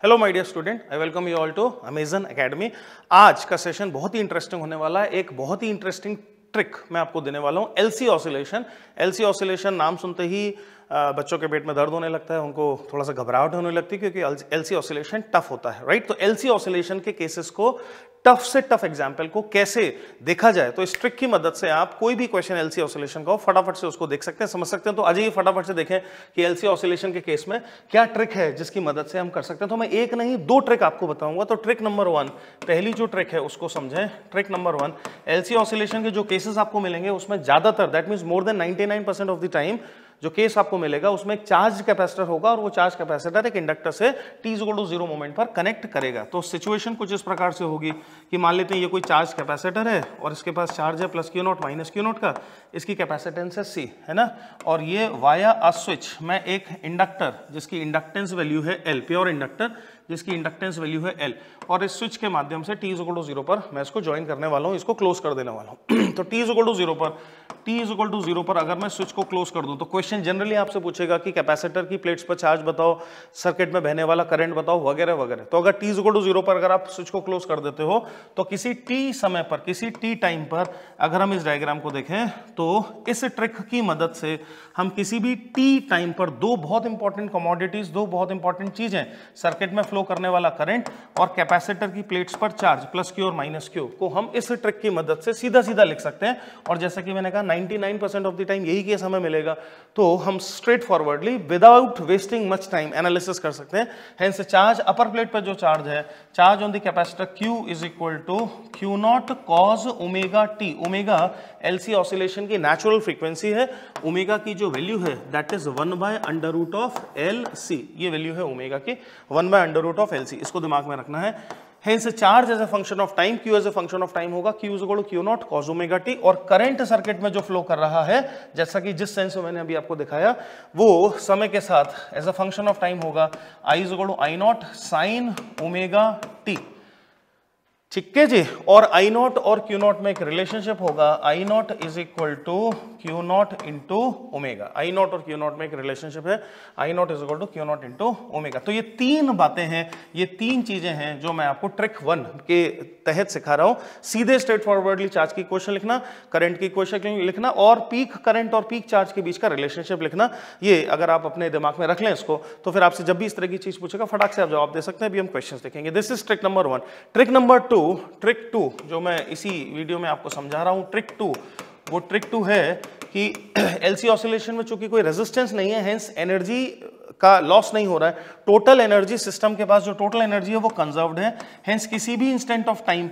Hello my dear student, I welcome you all to Amazon academy. आज का session बहुत ही interesting होने वाला है। एक बहुत ही इंटरेस्टिंग ट्रिक मैं आपको देने वाला हूँ, एलसी ऑसिलेशन। एलसी ऑसिलेशन नाम सुनते ही बच्चों के पेट में दर्द होने लगता है, उनको थोड़ा सा घबराहट होने लगती है क्योंकि एलसी ऑसिलेशन टफ होता है, राइट। तो एलसी ऑसिलेशन के केसेस को, टफ से टफ एग्जाम्पल को कैसे देखा जाए, तो इस ट्रिक की मदद से आप कोई भी क्वेश्चन एलसी ऑसिलेशन का हो फटाफट से उसको देख सकते हैं, समझ सकते हैं। तो आइए फटाफट से देखें कि एलसी ऑसिलेशन के केस में क्या ट्रिक है जिसकी मदद से हम कर सकते हैं। तो मैं एक नहीं दो ट्रिक आपको बताऊंगा। तो ट्रिक नंबर 1, पहली जो ट्रिक है उसको समझें। ट्रिक नंबर 1, एलसी ऑसिलेशन के जो केसेस आपको मिलेंगे उसमें ज्यादातर, that means more than 99% of the time जो केस आपको मिलेगा उसमें एक चार्ज कैपेसिटर होगा और वो चार्ज कैपेसिटर एक इंडक्टर से t=0 मोमेंट पर कनेक्ट करेगा। तो सिचुएशन कुछ इस प्रकार से होगी कि मान लेते हैं ये कोई चार्ज कैपेसिटर है और इसके पास चार्ज है प्लस Q0 माइनस Q0 का, इसकी कैपेसिटेंस है C, है ना। और ये वाया अ स्विच मैं एक इंडक्टर जिसकी इंडक्टेंस वैल्यू है L, प्योर इंडक्टर जिसकी इंडक्टेंस वैल्यू है L, और इस स्विच के माध्यम से t=0 पर मैं इसको ज्वाइन करने वाला हूं, इसको क्लोज कर देने वाला हूं। तो t=0 पर अगर मैं स्विच को क्लोज कर दूं तो क्वेश्चन जनरली आपसे पूछेगा कि कैपेसिटर की प्लेट्स पर चार्ज बताओ, सर्किट में बहने वाला करंट बताओ, वगैरह वगैरह। तो अगर t=0 पर अगर आप स्विच को क्लोज कर देते हो तो किसी t समय पर, किसी t टाइम पर अगर हम इस डायग्राम को देखें तो इस ट्रिक की मदद से हम किसी भी t टाइम पर दो बहुत इंपॉर्टेंट कमोडिटीज, दो बहुत इंपॉर्टेंट चीजें, सर्किट में फ्लो करने वाला करंट और कैपेसिटर की प्लेट्स पर चार्ज प्लस Q और माइनस Q को हम इस ट्रिक की मदद से सीधा सीधा लिख सकते हैं। और जैसा कि मैंने कहा 99% ऑफ द टाइम यही केस हमें मिलेगा, तो हम straight forwardly without wasting much time analysis कर सकते हैं। हेंस चार्ज, अपर प्लेट पर जो चार्ज है, charge on the capacitor Q = Q0 cos omega t। Omega LC oscillation की नेचुरल फ्रीक्वेंसी है, ओमेगा की जो वैल्यू है दैट इज 1/√LC। ये वैल्यू है ओमेगा की 1/√LC, इसको दिमाग में रखना है। Hence charge as a function of time, Q as a function of time होगा, Q = Q0 cos omega t। और करंट सर्किट में जो फ्लो कर रहा है, जैसा कि जिस सेंस में मैंने अभी आपको दिखाया, वो समय के साथ as a function of time होगा, I = I0 sin omega t। ठीक है जी। और I0 और Q0 में एक रिलेशनशिप होगा, I0 = Q0 into omega. I0 और Q0 में एक रिलेशनशिप है, I0 = Q0 into ओमेगा। तो ये तीन बातें हैं, ये तीन चीजें हैं जो मैं आपको ट्रिक 1 के तहत सिखा रहा हूं। सीधे स्ट्रेट फॉरवर्डली चार्ज की इक्वेशन लिखना, करंट की इक्वेशन लिखना और पीक करंट और पीक चार्ज के बीच का रिलेशनशिप लिखना। ये अगर आप अपने दिमाग में रख लें इसको, तो फिर आपसे जब भी इस तरह की चीज पूछेगा फटाक से आप जवाब दे सकते हैं। अभी हम क्वेश्चंस देखेंगे। This is trick number 1। Trick number 2, trick 2 जो मैं इसी वीडियो में आपको समझा रहा हूं, ट्रिक 2, वो ट्रिक 2 है कि एलसी ऑसिलेशन में चूंकि कोई रेजिस्टेंस नहीं है, हेंस एनर्जी का लॉस नहीं हो रहा है। टोटल एनर्जी, सिस्टम के पास जो टोटल एनर्जी है वो कंजर्व्ड है। हेंस किसी भी इंस्टेंट ऑफ टाइम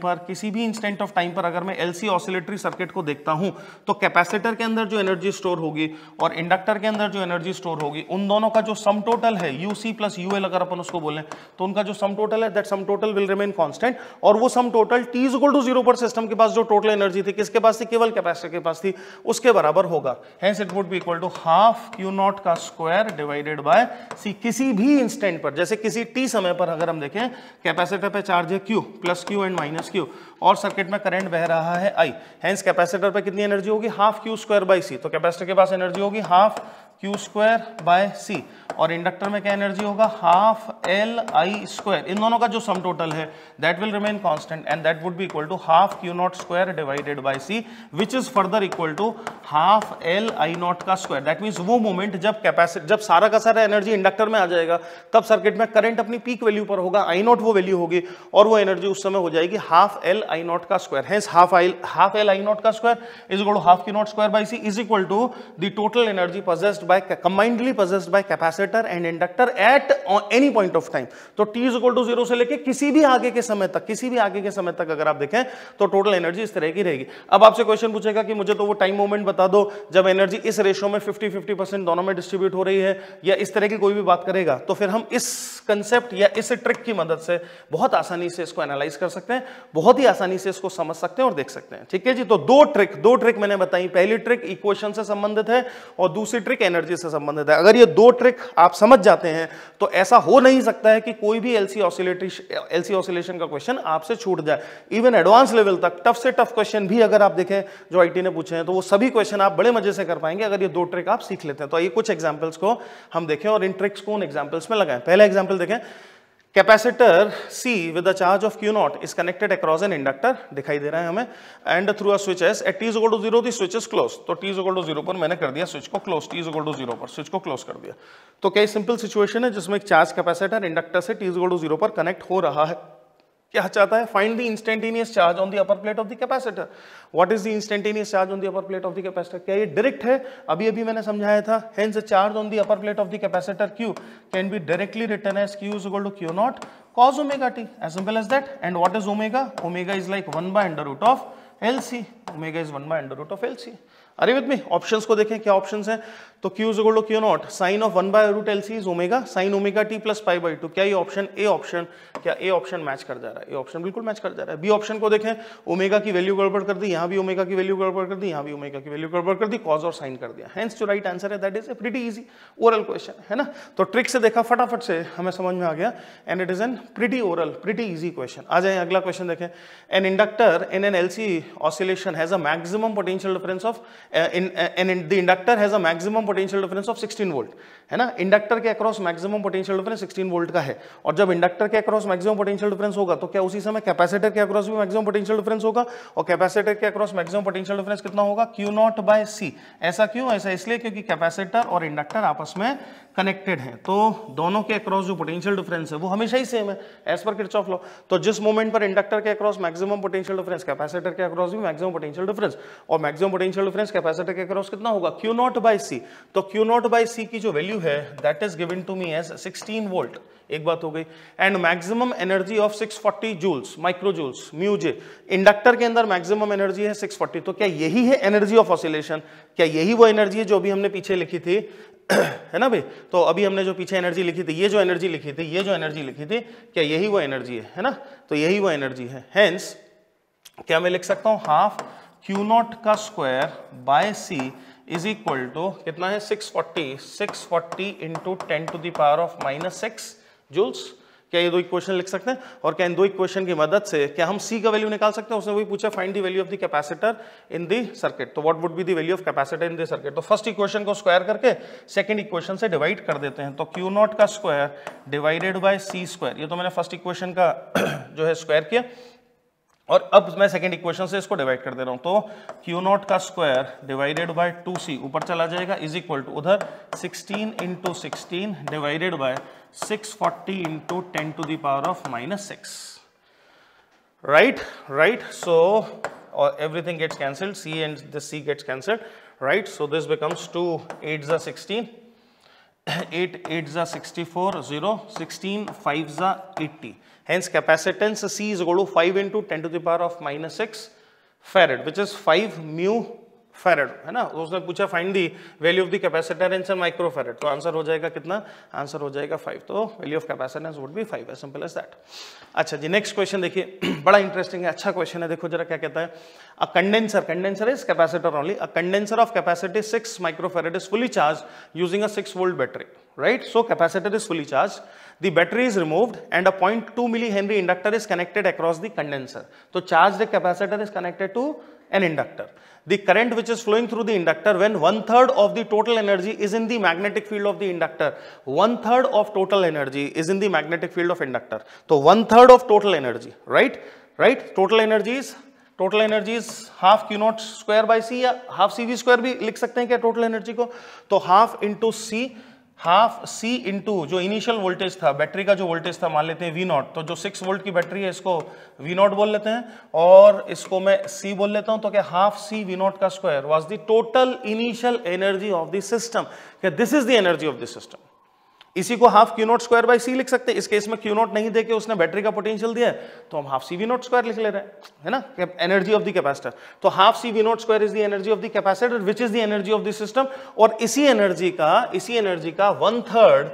पर अगर मैं एलसी ऑसिलेटरी सर्किट को देखता हूं तो कैपेसिटर के अंदर जो एनर्जी स्टोर होगी और इंडक्टर के अंदर जो एनर्जी स्टोर होगी, उन दोनों का जो सम टोटल है, यूसी प्लस यूएल अगर अपन उसको बोलें, तो उनका जो सम टोटल है that sum total will remain constant. और वो सम टोटल t=0 पर सिस्टम के पास जो टोटल एनर्जी थी, किसके पास थी? केवल कैपेसिटर के पास थी, उसके बराबर होगा। Hence it would be equal to half Q0 का स्क्वायर डिवाइडेड बाय C। किसी भी इंस्टेंट पर, जैसे किसी t समय पर अगर हम देखें, कैपेसिटर पे चार्ज है Q plus Q and minus Q और सर्किट में करंट बह रहा है I। हेंस कैपेसिटर पे कितनी एनर्जी होगी? Half Q² by C। तो कैपेसिटर के पास एनर्जी होगी हाफ Q² बाय C। और इंडक्टर में क्या एनर्जी होगा? Half LI²। इन दोनों का जो सम टोटल है that will remain constant and that would be equal to half Q0 square divided by C, which is further equal to half LI0 का square. That means वो moment जब सारा का सारा एनर्जी इंडक्टर में आ जाएगा, तब सर्किट में करंट अपनी पीक वैल्यू पर होगा, I0 वो वैल्यू होगी और वो एनर्जी उस समय हो जाएगी हाफ LI0 का स्क्वायर। हेंस हाफ LI0 का square is equal to half Q0 square by C is equal to the total energy possessed by, combinedly possessed by capacitor and inductor at any point of time। तो t=0 से लेके किसी भी आगे के समय तक अगर आप देखें तो टोटल एनर्जी इस तरह की रहेगी। अब आपसे क्वेश्चन पूछेगा कि मुझे तो वो टाइम मोमेंट बता दो जब एनर्जी इस रेशियो में 50-50% दोनों में डिस्ट्रीब्यूट हो रही है, या इस तरह की कोई भी बात करेगा, तो फिर हम इस कंसेप्ट या इस ट्रिक की मदद से बहुत आसानी से इसको एनालाइज कर सकते हैं, बहुत ही आसानी से इसको समझ सकते हैं और देख सकते हैं। ठीक है जी। तो दो ट्रिक मैंने बताई। पहली ट्रिक इक्वेशन से संबंधित है और दूसरी ट्रिक एनर्जी से संबंधित है। अगर ये दो ट्रिक आप समझ जाते हैं तो ऐसा हो नहीं सकता है कि कोई भी एलसी ऑसिलेशन का क्वेश्चन आपसे छूट जाए। इवन एडवांस लेवल तक टफ से टफ क्वेश्चन भी अगर आप देखें जो आईटी ने पूछे हैं, तो वो सभी क्वेश्चन आप बड़े मजे से कर पाएंगे अगर ये दो ट्रिक आप सीख लेते हैं। तो आइए कुछ एग्जांपल्स को हम देखें और इन ट्रिक्स को उन एग्जांपल्स में लगाएं। पहला एग्जांपल देखें, capacitor C with a charge of Q naught is connected across an inductor, दिखाई दे रहा है हमें, and through a switch S at t is equal to 0 the switch is closed. तो t is equal to 0 पर मैंने कर दिया switch को close, t is equal to 0 पर स्विच को क्लोज कर दिया. तो क्या सिंपल सिचुएशन है जिसमें एक चार्ज कैपेसिटर इंडक्टर से t is equal to 0 पर कनेक्ट हो रहा है. क्या चाहता है? Find the instantaneous charge on the upper plate of the capacitor. What is the instantaneous charge on the upper plate of the capacitor? क्या ये डायरेक्ट है? अभी अभी मैंने समझाया था. Hence the charge on the upper plate of the capacitor Q can be directly written as Q is equal to Q naught cos omega t, as simple as that. And what is omega? Omega is like 1 by under root of LC. Omega is 1 by under root of LC. अरे with me options को देखें क्या options हैं. तो Q is equal to Q naught sine of 1 by root LC is omega sine omega t plus pi by 2. क्या ये option A option, क्या A option match कर जा रहा है? ए ऑप्शन बिल्कुल मैच कर जा रहा है. बी ऑप्शन को देखें, ओमेगा की वैल्यू गड़बड़ कर दी, यहाँ भी ओमेगा की वैल्यू गड़बड़ कर दी, यहाँ भी ओमेगा की वैल्यू गड़बड़ कर दी, कॉज और साइन कर दिया. हेंस जो राइट आंसर है that is a pretty easy oral question, है ना. तो ट्रिक से देखा, फटाफट से हमें समझ में आ गया, and it is an pretty oral, pretty easy question. आ जाए अगला क्वेश्चन देखें. An inductor in an LC oscillation has a maximum potential difference of the inductor has a maximum potential difference of 16 volt, है ना. Inductor के across maximum potential difference 16 volt का है. और जब इंडक्टर के अक्रॉस मैक्सिमम पोटेंशियल डिफरेंस होगा तो क्या उसी समय कैपेसिटर के अक्रॉस भी मैक्सिमम पोटेंशियल डिफरेंस होगा. और कैपेसिटर के अक्रॉस मैक्सिमम पोटेंशियल डिफरेंस कितना होगा? Q naught by C. ऐसा क्यों? ऐसा इसलिए क्योंकि कैपेसिटर और इंडक्टर आपस में कनेक्टेड हैं. तो दोनों के अक्रॉस जो पोटेंशियल डिफरेंस है वो हमेशा ही सेम है एज पर किरचॉफ लॉ. तो जिस मोमेंट पर इंडक्टर के across maximum potential difference, capacitor के अक्रॉस भी मैक्सिमम पोटेंशियल डिफरेंस, और मैक्सिमम पोटेंशियल डिफरेंस कैपेसिटर के अक्रॉस कितना होगा? Q naught by C. तो Q naught by C की जो वैल्यू है that is given to me as 16 volt. एक बात हो गई. And maximum energy of 640 joules micro joules mu J. Inductor के अंदर मैक्सिमम एनर्जी है 640. तो क्या यही है एनर्जी ऑफ ऑसिलेशन? क्या यही वो एनर्जी है जो अभी हमने पीछे लिखी थी, है ना भाई. तो अभी हमने जो पीछे एनर्जी लिखी थी, ये जो एनर्जी लिखी थी, ये जो एनर्जी लिखी थी, क्या यही वो एनर्जी है ना. तो यही वो एनर्जी है. हेंस क्या मैं लिख सकता हूं? हाफ Q naught का square by C is equal to कितना है? 640 into 10 to the power of -6 joules. क्या ये दो इक्वेशन लिख सकते हैं? और क्या इन दो इक्वेशन की मदद से क्या हम C का वैल्यू निकाल सकते हैं? उसने वही पूछा, find the value of the capacitor in the circuit. तो what would be the value of capacitor in the circuit? तो फर्स्ट इक्वेशन को स्क्वायर करके सेकंड इक्वेशन से डिवाइड कर देते हैं. तो Q naught का square divided by C square. ये तो मैंने फर्स्ट इक्वेशन का जो है स्क्वायर किया, और अब मैं सेकंड इक्वेशन से इसको डिवाइड कर दे रहा हूं. तो Q naught का स्क्वायर डिवाइडेड बाय 2C ऊपर चला जाएगा इज इक्वल टू उधर 16 into 16 divided by 640 into 10 to the power of -6. right. So everything gets cancelled, C and the C gets cancelled, right. So this becomes 2 8s are 16, 8 8s are 64, 0 16 5s are 80. Hence capacitance C is equal to 5 into 10 to the power of -6 farad, which is 5 mu farad, है ना. उसने पूछा find the value of the capacitance in micro farad. तो answer हो जाएगा कितना? Answer हो जाएगा 5. तो value of capacitance would be 5, as simple as that. अच्छा जी, नेक्स्ट क्वेश्चन देखिए, बड़ा इंटरेस्टिंग है, अच्छा क्वेश्चन है. देखो जरा क्या कहता है. A condenser is capacitor only. A condenser of capacity 6 microfarad is fully charge using a 6 volt battery, right. So capacitor is fully charged, the battery is removed and a 0.2 millihenry inductor is connected across the condenser. So charged capacitor is connected to an inductor. The current which is flowing through the inductor when 1/3 of the total energy is in the magnetic field of the inductor. 1/3 of total energy is in the magnetic field of inductor. So 1/3 of total energy, right. Total energy is half Q naught square by C, या half CV square भी लिख सकते हैं क्या total energy को. तो half into C, half C into जो initial voltage था, बैटरी का जो वोल्टेज था मान लेते हैं V0. तो जो 6 वोल्ट की बैटरी है इसको V0 बोल लेते हैं, और इसको मैं C बोल लेता हूं. तो क्या हाफ C V0 का square was the total initial energy of the system. क्या this is the energy of the system. इसी को half Q naught square by C लिख सकते हैं. इस केस में Q naught नहीं देके उसने बैटरी का पोटेंशियल दिया है, तो हम हाफ C V0 स्क्वायर लिख ले रहे हैं, है ना. Energy of the capacitor. तो half C V0 square is the energy of the capacitor which is the energy of the system. और इसी एनर्जी का 1/3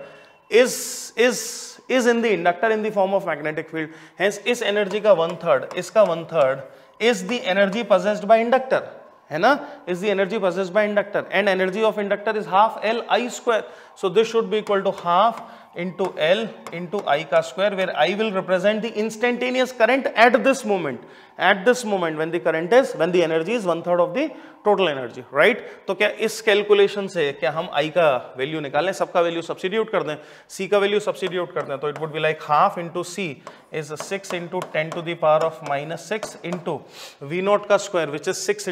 is in the inductor in the form of magnetic field. Hence इस energy का 1/3, इसका 1/3 is the energy possessed by inductor, है ना. is the energy possessed by inductor, and energy of inductor is half Li square, So this should be equal to half into L into I का square, where I will represent the instantaneous current at this moment. At this moment when the energy is 1/3 of the total energy, right? तो क्या इस calculation से क्या हम I का value निकालें, सबका वैल्यू सब्स्टिट्यूट कर दें, C का वैल्यू सब्स्टिट्यूट कर दें, तो it would be like half into C is 6 into 10 to the power of -6 into V0 का square which is 6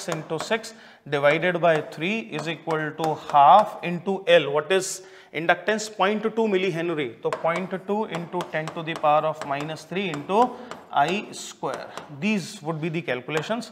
into 6 divided by 3 is equal to half into L. What is inductance? 0.2 millihenry. तो 0.2 into 10 to the power of -3 into I square. These would be the calculations.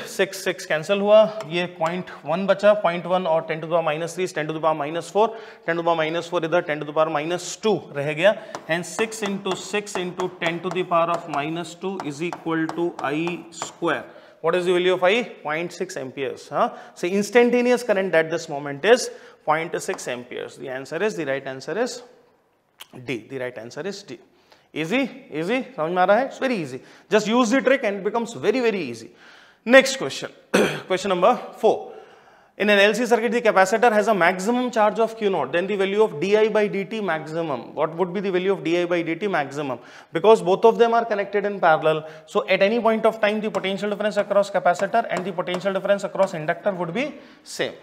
6 cancel हुआ, ये 0.1 बचा, 0.1 और 10 to the power -3 10 to the power -4, 10 to the power -4 इधर 10 to the power -2 रह गया, and 6 into 10 to the power of -2 is equal to I square. What is the value of I? 0.6 amperes. So instantaneous current at this moment is 0.6 amperes. The answer is, the right answer is D. The right answer is D. Easy? समझ में आ रहा है? It's very easy. Just use the trick and it becomes very, very easy. Next question. Question number 4. In an LC circuit, the capacitor has a maximum charge of Q0. Then the value of di by dt maximum. What would be the value of di by dt maximum? Because both of them are connected in parallel. So at any point of time, the potential difference across capacitor and the potential difference across inductor would be same.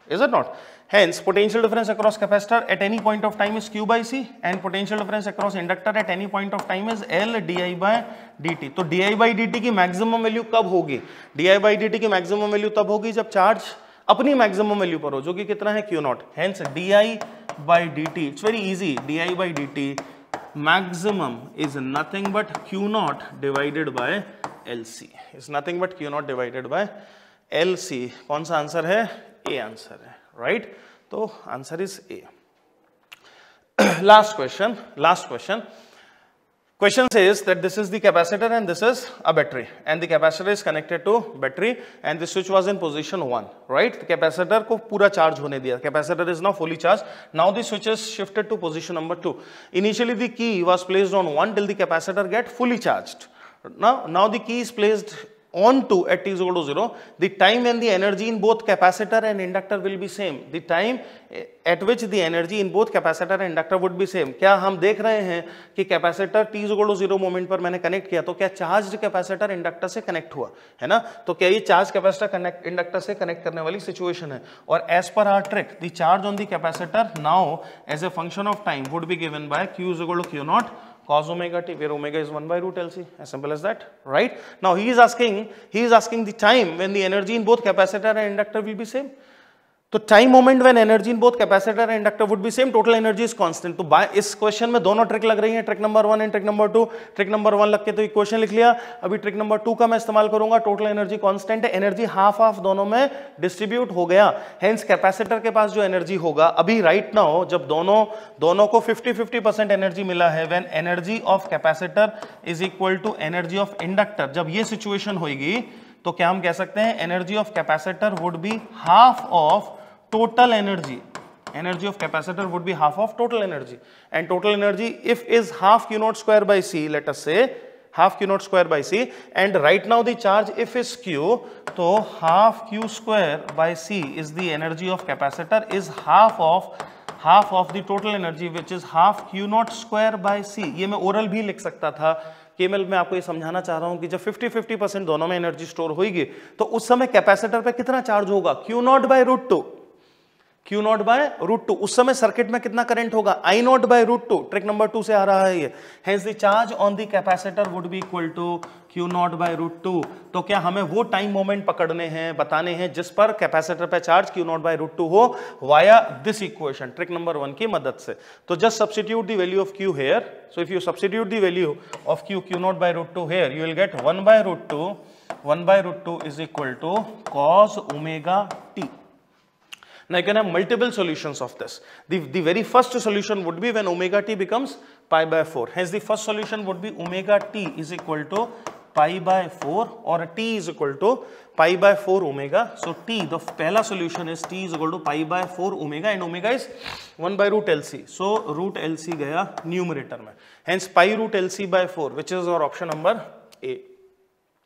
Is it not? Hence, potential difference across capacitor at any point of time is Q by C, and potential difference across inductor at any point of time is L di by dt. तो di by dt की maximum value कब होगी? di by dt की maximum value तब होगी जब charge अपनी maximum value पर हो, जो कि कितना है Q0. Hence, di by dt, it's very easy. di by dt maximum is nothing but Q0 divided by LC. Is nothing but Q0 divided by LC. कौन सा आंसर है? A आंसर है, right? तो answer is A. Last question. Question says that this is the capacitor and this is a battery, and the capacitor is connected to battery and the switch was in position 1, right? The capacitor को पूरा charge होने दिया. Capacitor is now fully charged. Now the switch is shifted to position number 2. Initially the key was placed on 1 till the capacitor get fully charged. Now the key is placed on 2 at t is equal to 0. The time and the energy in both capacitor and inductor will be same. The time at which the energy in both capacitor and inductor would be same. क्या हम देख रहे हैं कि capacitor t is equal to 0 moment पर मैंने connect किया, तो क्या चार्ज कैपेसिटर इंडक्टर से कनेक्ट हुआ है ना? तो क्या ये चार्ज कैपेसिटर इंडक्टर से कनेक्ट करने वाली सिचुएशन है, और as per our trick the charge on the capacitor now as a function of time would be given by q is equal to q0 cos omega t, where omega is 1 by root LC, as simple as that, right? Now he is asking the time when the energy in both capacitor and inductor will be same. तो time moment when energy in both capacitor and inductor would be same, total energy is constant. तो इस question में दोनों trick लग रही हैं, trick number 1 and trick number 2. Trick number 1 लग के तो इक्वेशन लिख लिया. अभी ट्रिक नंबर 2 का मैं इस्तेमाल करूंगा. टोटल एनर्जी कांस्टेंट है, एनर्जी हाफ हाफ दोनों में डिस्ट्रीब्यूट हो गया. हेंस कैपेसिटर के पास जो एनर्जी होगा अभी राइट नाउ, जब दोनों को 50-50% एनर्जी मिला है, when energy of capacitor is equal to energy of inductor, जब ये सिचुएशन होगी तो क्या हम कह सकते हैं energy of capacitor would be half of total energy. Energy of capacitor would be half of total energy, and total energy if is half q0 square by c, let us say half q0 square by c, and right now the charge if is q, तो half q square by c is the energy of capacitor is half of the total energy which is half q0 square by c. ये मैं oral भी लिख सकता था. केवल मैं आपको ये समझाना चाह रहा हूं कि जब 50-50% दोनों में एनर्जी स्टोर होगी तो उस समय कैपेसिटर पे कितना चार्ज होगा? q0 by root 2. Q0 by root 2. उस समय सर्किट में कितना करंट होगा? I0 by root 2. Trick number 2 से आ रहा है ये. Hence the charge on the capacitor would be equal to Q0 by root 2. तो क्या हमें वो टाइम मोमेंट पकड़ने हैं, बताने हैं जिस पर कैपेसिटर पे चार्ज Q0 by root 2 हो, via this equation trick number 1 की मदद से. तो just substitute the value of Q here. So if you substitute the value of Q0 by root 2 here, you will get 1 by root 2. 1 by root 2 is equal to cos omega t. Now you can have multiple solutions of this. The very first solution would be when omega t becomes pi by 4. Hence the first solution would be omega t is equal to pi by 4, or t is equal to pi by 4 omega. So t, the पहला solution is t is equal to pi by 4 omega, and omega is 1 by root LC. So root LC गया numerator में. Hence pi root LC by 4, which is our option number A.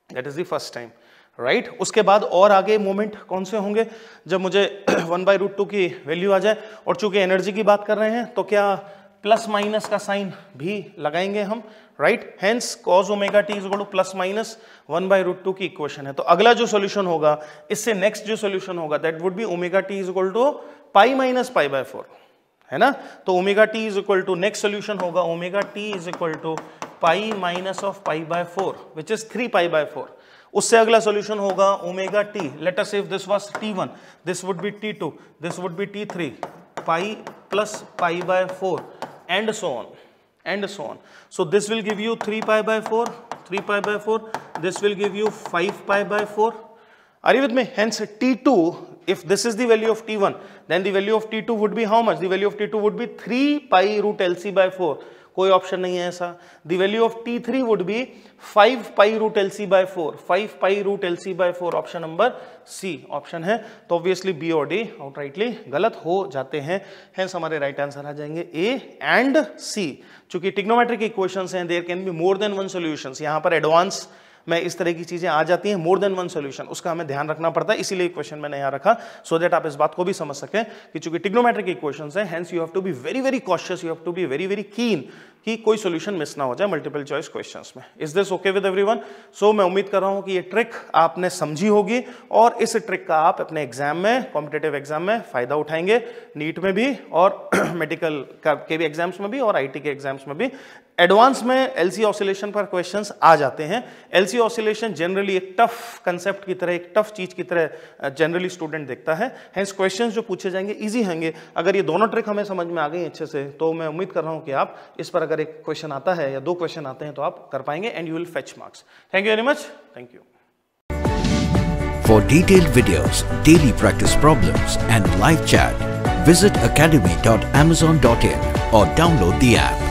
That is the first time. Right उसके बाद और आगे moment कौन से होंगे जब मुझे 1/√2 की वैल्यू आ जाए, और चूंकि एनर्जी की बात कर रहे हैं तो क्या प्लस माइनस का साइन भी लगाएंगे हम, right. Hence cos omega t is equal two plus minus 1/√2 की इक्वेशन है। तो अगला जो सॉल्यूशन होगा, इससे नेक्स्ट जो सॉल्यूशन होगा, that would be omega t is equal to pi minus pi by 4, है ना। तो omega t is equal to, next solution होगा omega t is equal to pi minus of pi by 4 which is 3 pi by 4। उससे अगला solution होगा omega T, let us से if this was t1, this would be t2, this would be t3, pi plus pi by 4 and so on and so on. So this will give you 3 pi by 4, 3 pi by 4, this will give you 5 pi by 4. Are you with me? Hence t2, if this is the value of t1, then the value of t2 would be how much? The value of t2 would be 3 pi root LC by 4. कोई option नहीं है ऐसा। The value of t3 would be 5 pi root LC by 4, 5 pi root LC by 4, option number C option है। तो obviously B और D outrightly गलत हो जाते हैं, हेंस हमारे राइट आंसर आ जाएंगे ए एंड सी। चूंकि ट्रिग्नोमेट्रिक इक्वेशंस हैं, there can be more than one solutions. यहाँ पर एडवांस में इस तरह की चीजें आ जाती हैं, मोर देन वन सॉल्यूशन, उसका हमें ध्यान रखना पड़ता है, इसीलिए क्वेश्चन मैंने यहाँ रखा सो दैट आप इस बात को भी समझ सकें कि चूंकि ट्रिग्नोमेट्रिक इक्वेशंस हैं, hence you have to be very very cautious, you have to be very very keen कि कोई सॉल्यूशन मिस ना हो जाए मल्टीपल चॉइस क्वेश्चंस में। Is this okay with everyone? So मैं उम्मीद कर रहा हूं कि ये ट्रिक आपने समझी होगी और इस ट्रिक का आप अपने एग्जाम में, कॉम्पिटिटिव एग्जाम में फायदा उठाएंगे, नीट में भी और मेडिकल के भी एग्जाम्स में भी और आईटी के एग्जाम्स में भी। एडवांस में एलसी ऑसिलेशन पर क्वेश्चंस आ जाते हैं। एलसी ऑसिलेशन जनरली एक टफ कंसेप्ट की तरह, एक टफ चीज की तरह जनरली स्टूडेंट देखता है, हेंस क्वेश्चंस जो पूछे जाएंगे इजी होंगे। अगर ये दोनों ट्रिक हमें समझ में आ गई अच्छे से, तो मैं उम्मीद कर रहा हूं कि आप इस पर अगर एक क्वेश्चन आता है या दो क्वेश्चन आते हैं तो आप कर पाएंगे and you will fetch marks. Thank you very much, thank you. For detailed videos, daily practice problems and live chat, visit academy.amazon.in or download the app.